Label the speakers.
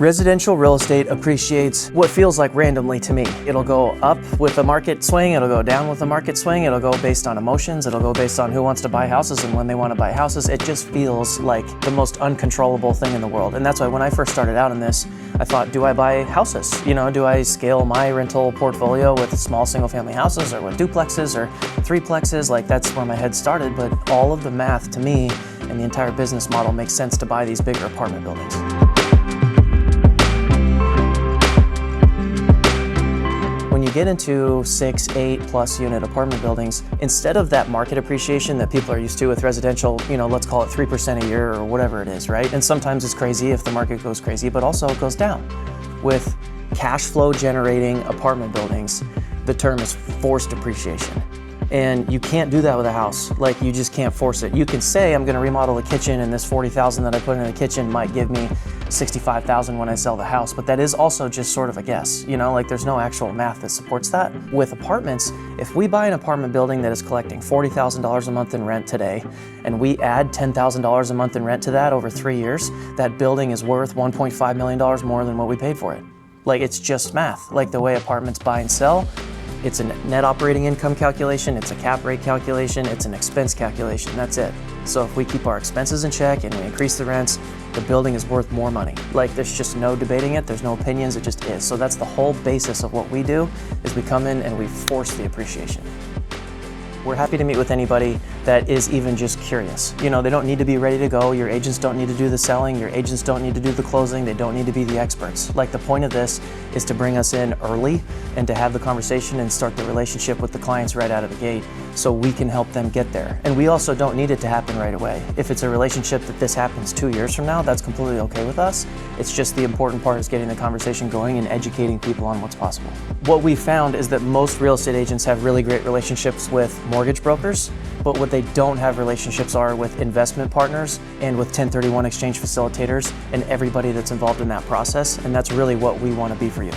Speaker 1: Residential real estate appreciates what feels like randomly to me. It'll go up with the market swing, it'll go down with the market swing, it'll go based on emotions, it'll go based on who wants to buy houses and when they want to buy houses. It just feels like the most uncontrollable thing in the world. And that's why when I first started out in this, I thought, do I buy houses? Do I scale my rental portfolio with small single family houses or with duplexes or threeplexes? Like, that's where my head started, but all of the math to me and the entire business model makes sense to buy these bigger apartment buildings. When you get into 6, 8+ unit apartment buildings, instead of that market appreciation that people are used to with residential, let's call it 3% a year or whatever it is, right? And sometimes it's crazy if the market goes crazy, but also it goes down. With cash flow generating apartment buildings, the term is forced appreciation. And you can't do that with a house. Like, you just can't force it. You can say, I'm gonna remodel the kitchen and this $40,000 that I put in the kitchen might give me $65,000 when I sell the house, but that is also just sort of a guess. Like, there's no actual math that supports that. With apartments, if we buy an apartment building that is collecting $40,000 a month in rent today, and we add $10,000 a month in rent to that over 3 years, that building is worth $1.5 million more than what we paid for it. Like, it's just math. Like the way apartments buy and sell, it's a net operating income calculation, it's a cap rate calculation, it's an expense calculation, that's it. So if we keep our expenses in check and we increase the rents, the building is worth more money. Like, there's just no debating it, there's no opinions, it just is. So that's the whole basis of what we do, is we come in and we force the appreciation. We're happy to meet with anybody that is even just curious. They don't need to be ready to go. Your agents don't need to do the selling. Your agents don't need to do the closing. They don't need to be the experts. Like, the point of this is to bring us in early and to have the conversation and start the relationship with the clients right out of the gate so we can help them get there. And we also don't need it to happen right away. If it's a relationship that this happens 2 years from now, that's completely okay with us. It's just the important part is getting the conversation going and educating people on what's possible. What we found is that most real estate agents have really great relationships with mortgage brokers, but what they don't have relationships are with investment partners and with 1031 exchange facilitators and everybody that's involved in that process, and that's really what we want to be for you.